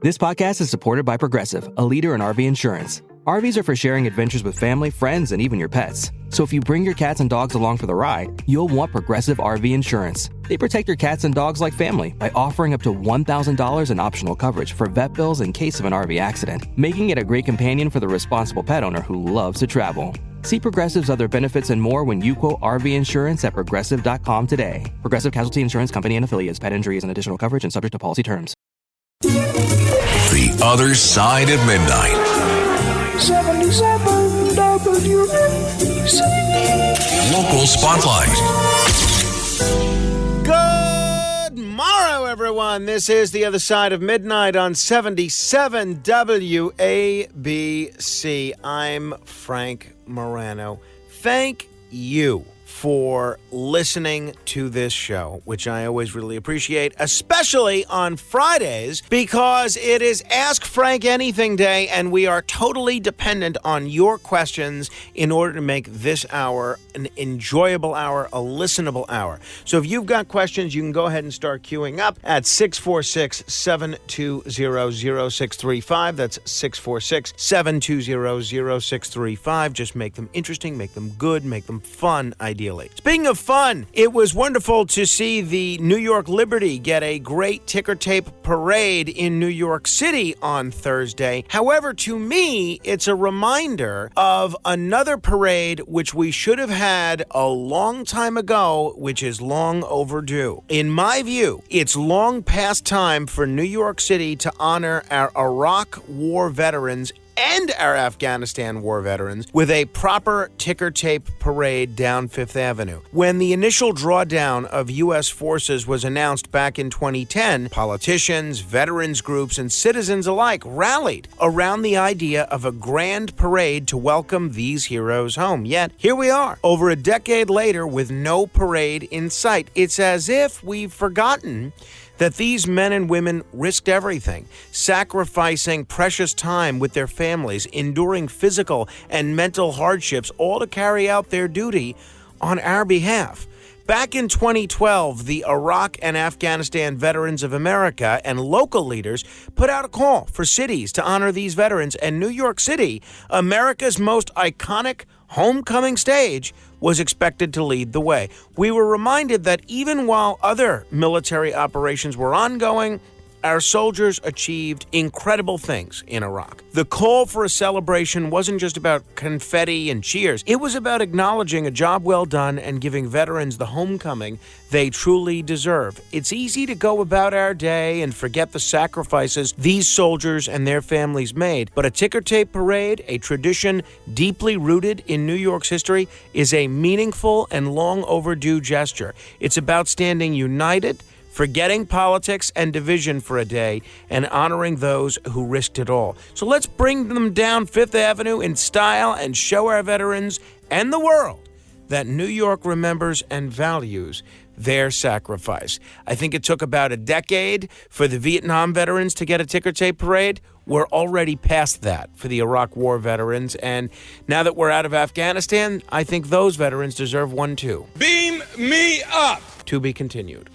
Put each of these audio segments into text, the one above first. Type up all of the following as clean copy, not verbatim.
This podcast is supported by Progressive, a leader in RV insurance. RVs are for sharing adventures with family, friends, and even your pets. So if you bring your cats and dogs along for the ride, you'll want Progressive RV insurance. They protect your cats and dogs like family by offering up to $1,000 in optional coverage for vet bills in case of an RV accident, making it a great companion for the responsible pet owner who loves to travel. See Progressive's other benefits and more when you quote RV insurance at Progressive.com today. Progressive Casualty Insurance Company and Affiliates. Pet injury is an additional coverage and subject to policy terms. The Other Side of Midnight. 77 WNBC. Local Spotlight. Good morrow, everyone. This is The Other Side of Midnight on 77 WABC. I'm Frank Morano. Thank you for listening to this show, which I always really appreciate, especially on Fridays, because it is Ask Frank Anything Day, and we are totally dependent on your questions in order to make this hour an enjoyable hour, a listenable hour. So if you've got questions, you can go ahead and start queuing up at 646-720-0635. That's 646-720-0635. Just make them interesting, make them good, make them fun, ideally. Speaking of fun, it was wonderful to see the New York Liberty get a great ticker tape parade in New York City on Thursday. However, to me, it's a reminder of another parade which we should have had a long time ago, which is long overdue. In my view, it's long past time for New York City to honor our Iraq War veterans and our Afghanistan War veterans with a proper ticker tape parade down Fifth Avenue. When the initial drawdown of U.S. forces was announced back in 2010, politicians, veterans groups, and citizens alike rallied around the idea of a grand parade to welcome these heroes home. Yet, here we are, over a decade later with no parade in sight. It's as if we've forgotten that these men and women risked everything, sacrificing precious time with their families, enduring physical and mental hardships, all to carry out their duty on our behalf. Back in 2012, the Iraq and Afghanistan Veterans of America and local leaders put out a call for cities to honor these veterans, and New York City, America's most iconic homecoming stage, was expected to lead the way. We were reminded that even while other military operations were ongoing, our soldiers achieved incredible things in Iraq. The call for a celebration wasn't just about confetti and cheers. It was about acknowledging a job well done and giving veterans the homecoming they truly deserve. It's easy to go about our day and forget the sacrifices these soldiers and their families made, but a ticker tape parade, a tradition deeply rooted in New York's history, is a meaningful and long overdue gesture. It's about standing united, forgetting politics and division for a day, and honoring those who risked it all. So let's bring them down Fifth Avenue in style and show our veterans and the world that New York remembers and values their sacrifice. I think it took about a decade for the Vietnam veterans to get a ticker tape parade. We're already past that for the Iraq War veterans, and now that we're out of Afghanistan, I think those veterans deserve one too. Beam me up! To be continued.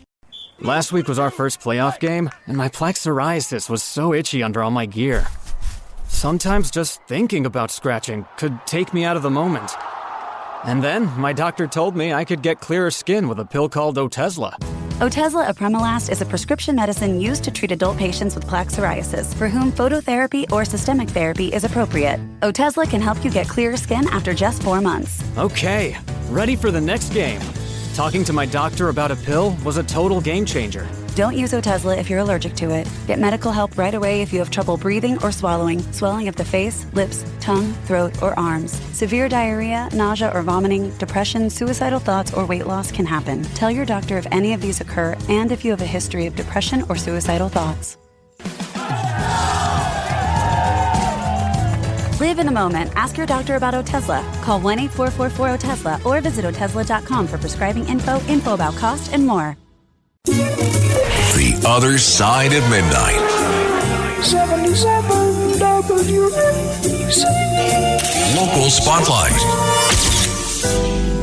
Last week was our first playoff game, and my plaque psoriasis was so itchy under all my gear. Sometimes just thinking about scratching could take me out of the moment. And then my doctor told me I could get clearer skin with a pill called Otezla. Otezla apremilast is a prescription medicine used to treat adult patients with plaque psoriasis for whom phototherapy or systemic therapy is appropriate. Otezla can help you get clearer skin after just 4 months. Okay, ready for the next game. Talking to my doctor about a pill was a total game changer. Don't use Otezla if you're allergic to it. Get medical help right away if you have trouble breathing or swallowing, swelling of the face, lips, tongue, throat, or arms. Severe diarrhea, nausea or vomiting, depression, suicidal thoughts, or weight loss can happen. Tell your doctor if any of these occur and if you have a history of depression or suicidal thoughts. Live in the moment. Ask your doctor about Otezla. Call 1-844-4-OTEZLA or visit Otezla.com for prescribing info about cost, and more. The Other Side of Midnight. 77 WNBC. Local Spotlight.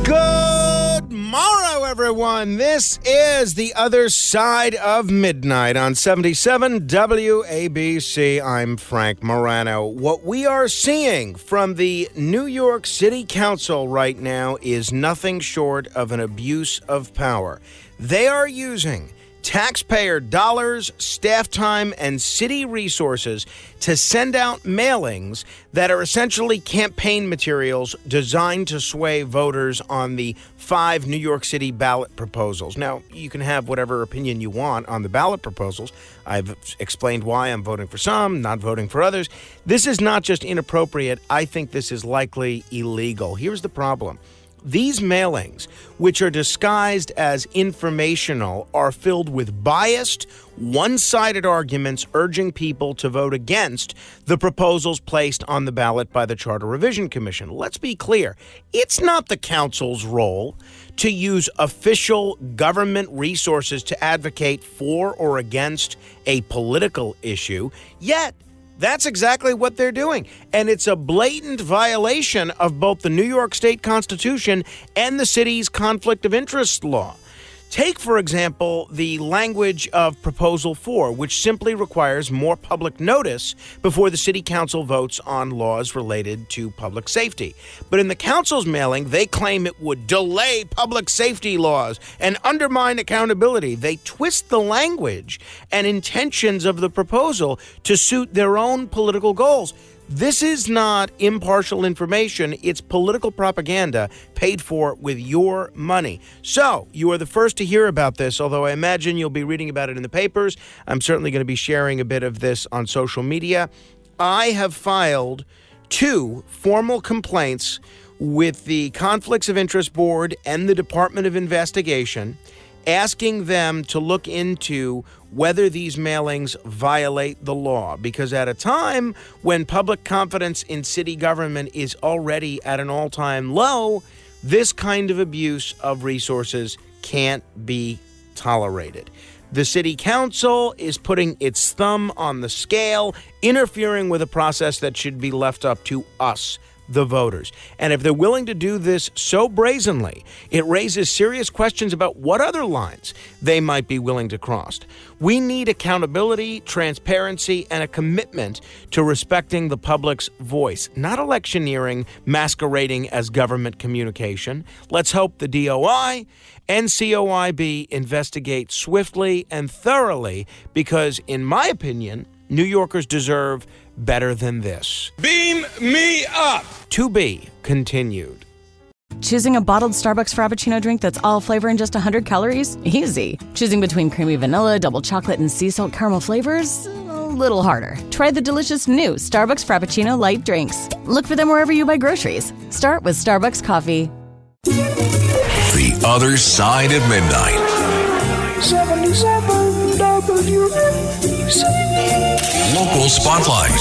Good morrow, everyone. This is The Other Side of Midnight on 77 WABC. I'm Frank Morano. What we are seeing from the New York City Council right now is nothing short of an abuse of power. They are using taxpayer dollars, staff time, and city resources to send out mailings that are essentially campaign materials designed to sway voters on the 5 New York City ballot proposals. Now, you can have whatever opinion you want on the ballot proposals. I've explained why I'm voting for some, not voting for others. This is not just inappropriate. I think this is likely illegal. Here's the problem. These mailings, which are disguised as informational, are filled with biased, one-sided arguments urging people to vote against the proposals placed on the ballot by the Charter Revision Commission. Let's be clear. It's not the council's role to use official government resources to advocate for or against a political issue, yet that's exactly what they're doing. And it's a blatant violation of both the New York State Constitution and the city's conflict of interest law. Take, for example, the language of Proposal 4, which simply requires more public notice before the city council votes on laws related to public safety. But in the council's mailing, they claim it would delay public safety laws and undermine accountability. They twist the language and intentions of the proposal to suit their own political goals. This is not impartial information. It's political propaganda paid for with your money. So, you are the first to hear about this, although I imagine you'll be reading about it in the papers. I'm certainly going to be sharing a bit of this on social media. I have filed 2 formal complaints with the Conflicts of Interest Board and the Department of Investigation, asking them to look into whether these mailings violate the law. Because at a time when public confidence in city government is already at an all-time low, this kind of abuse of resources can't be tolerated. The city council is putting its thumb on the scale, interfering with a process that should be left up to us, the voters. And if they're willing to do this so brazenly, it raises serious questions about what other lines they might be willing to cross. We need accountability, transparency, and a commitment to respecting the public's voice, not electioneering masquerading as government communication. Let's hope the DOI and COIB investigate swiftly and thoroughly because, in my opinion, New Yorkers deserve better than this. Beam me up! To be continued. Choosing a bottled Starbucks Frappuccino drink that's all flavor and just 100 calories? Easy. Choosing between creamy vanilla, double chocolate, and sea salt caramel flavors? A little harder. Try the delicious new Starbucks Frappuccino light drinks. Look for them wherever you buy groceries. Start with Starbucks coffee. The Other Side of Midnight. 77 WABC. Local Spotlight.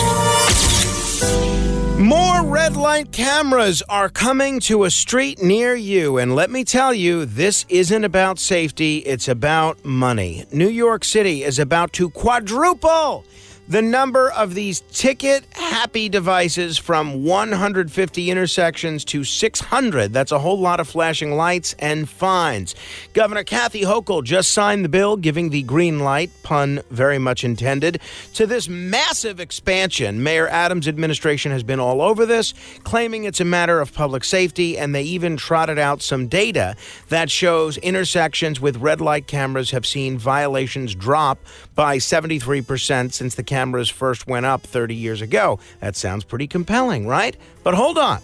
More red light cameras are coming to a street near you, and let me tell you, this isn't about safety, it's about money. New York City is about to quadruple the number of these ticket-happy devices from 150 intersections to 600. That's a whole lot of flashing lights and fines. Governor Kathy Hochul just signed the bill giving the green light, pun very much intended, to this massive expansion. Mayor Adams' administration has been all over this, claiming it's a matter of public safety, and they even trotted out some data that shows intersections with red light cameras have seen violations drop by 73% since the cameras first went up 30 years ago. That sounds pretty compelling, right? But hold on.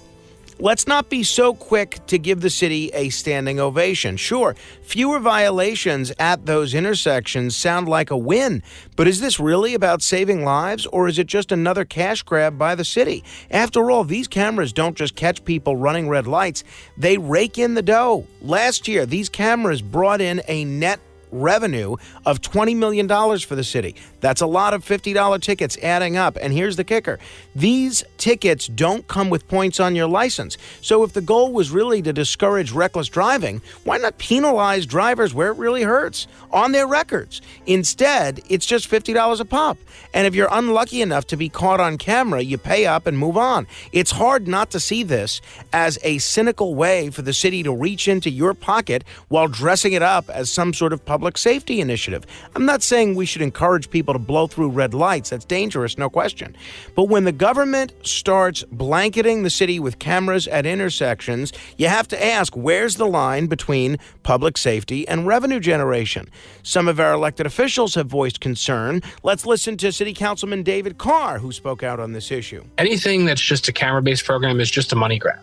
Let's not be so quick to give the city a standing ovation. Sure, fewer violations at those intersections sound like a win, but is this really about saving lives, or is it just another cash grab by the city? After all, these cameras don't just catch people running red lights, they rake in the dough. Last year, these cameras brought in a net revenue of $20 million for the city. That's a lot of $50 tickets adding up. And here's the kicker. These tickets don't come with points on your license. So if the goal was really to discourage reckless driving, why not penalize drivers where it really hurts, on their records? Instead, it's just $50 a pop. And if you're unlucky enough to be caught on camera, you pay up and move on. It's hard not to see this as a cynical way for the city to reach into your pocket while dressing it up as some sort of public safety initiative. I'm not saying we should encourage people to blow through red lights. That's dangerous, no question. But when the government starts blanketing the city with cameras at intersections, you have to ask, where's the line between public safety and revenue generation? Some of our elected officials have voiced concern. Let's listen to City Councilman David Carr, who spoke out on this issue. Anything that's just a camera-based program is just a money grab.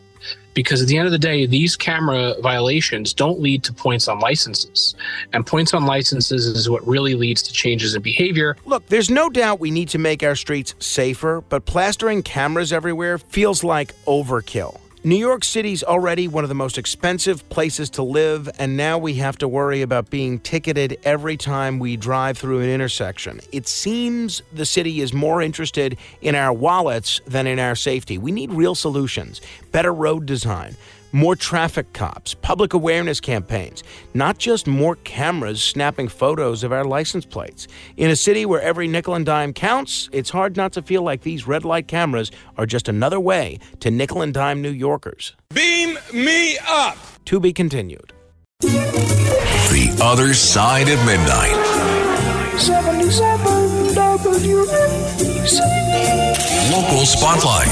Because at the end of the day, these camera violations don't lead to points on licenses. And points on licenses is what really leads to changes in behavior. Look, there's no doubt we need to make our streets safer, but plastering cameras everywhere feels like overkill. New York City's already one of the most expensive places to live, and now we have to worry about being ticketed every time we drive through an intersection. It seems the city is more interested in our wallets than in our safety. We need real solutions, better road design, more traffic cops, public awareness campaigns, not just more cameras snapping photos of our license plates. In a city where every nickel and dime counts, it's hard not to feel like these red light cameras are just another way to nickel and dime New Yorkers. Beam me up. To be continued. The Other Side at Midnight. 77 WNBC. Local Spotlight.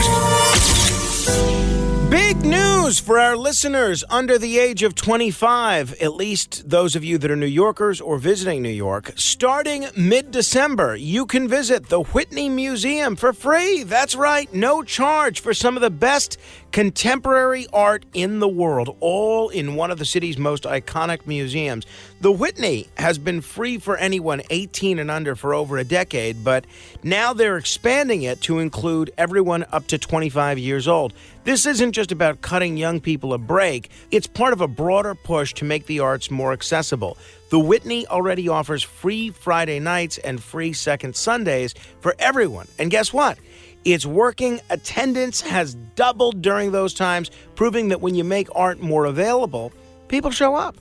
Big news for our listeners under the age of 25, at least those of you that are New Yorkers or visiting New York. Starting mid-December, you can visit the Whitney Museum for free. That's right, no charge for some of the best contemporary art in the world, all in one of the city's most iconic museums. The Whitney has been free for anyone 18 and under for over a decade, but now they're expanding it to include everyone up to 25 years old. This isn't just about cutting young people a break. It's part of a broader push to make the arts more accessible. The Whitney already offers free Friday nights and free second Sundays for everyone. And guess what? It's working. Attendance has doubled during those times, proving that when you make art more available, people show up.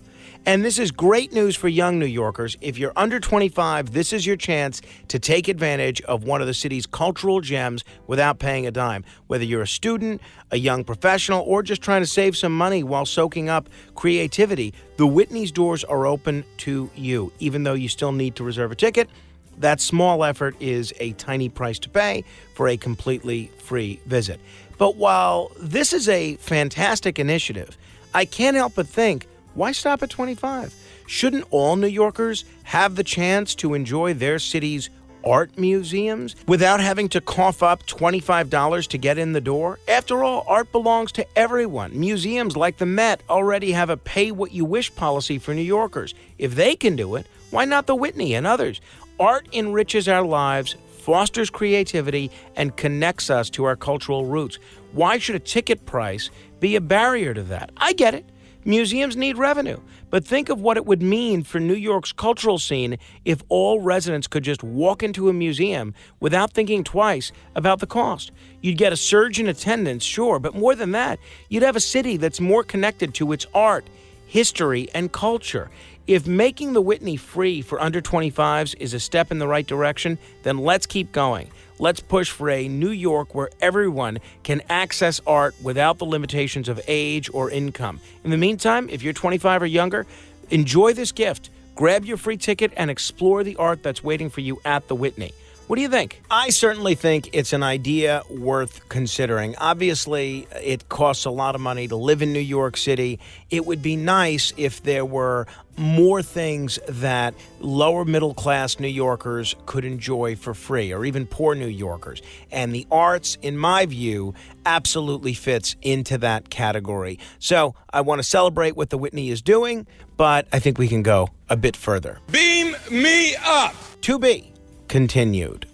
And this is great news for young New Yorkers. If you're under 25, this is your chance to take advantage of one of the city's cultural gems without paying a dime. Whether you're a student, a young professional, or just trying to save some money while soaking up creativity, the Whitney's doors are open to you. Even though you still need to reserve a ticket, that small effort is a tiny price to pay for a completely free visit. But while this is a fantastic initiative, I can't help but think, why stop at 25? Shouldn't all New Yorkers have the chance to enjoy their city's art museums without having to cough up $25 to get in the door? After all, art belongs to everyone. Museums like the Met already have a pay-what-you-wish policy for New Yorkers. If they can do it, why not the Whitney and others? Art enriches our lives, fosters creativity, and connects us to our cultural roots. Why should a ticket price be a barrier to that? I get it. Museums need revenue, but think of what it would mean for New York's cultural scene if all residents could just walk into a museum without thinking twice about the cost. You'd get a surge in attendance, sure, but more than that, you'd have a city that's more connected to its art, history, and culture. If making the Whitney free for under 25s is a step in the right direction, then let's keep going. Let's push for a New York where everyone can access art without the limitations of age or income. In the meantime, if you're 25 or younger, enjoy this gift. Grab your free ticket and explore the art that's waiting for you at the Whitney. What do you think? I certainly think it's an idea worth considering. Obviously, it costs a lot of money to live in New York City. It would be nice if there were more things that lower middle class New Yorkers could enjoy for free, or even poor New Yorkers. And the arts, in my view, absolutely fits into that category. So I want to celebrate what the Whitney is doing, but I think we can go a bit further. Beam me up. To be continued.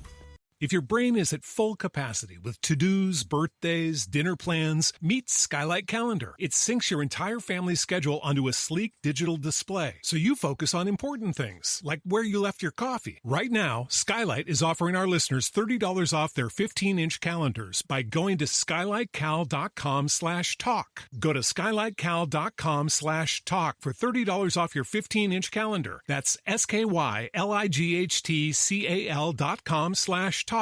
If your brain is at full capacity with to-dos, birthdays, dinner plans, meet Skylight Calendar. It syncs your entire family's schedule onto a sleek digital display, so you focus on important things, like where you left your coffee. Right now, Skylight is offering our listeners $30 off their 15-inch calendars by going to skylightcal.com/talk. Go to skylightcal.com/talk for $30 off your 15-inch calendar. That's SKYLIGHTCAL.com/talk.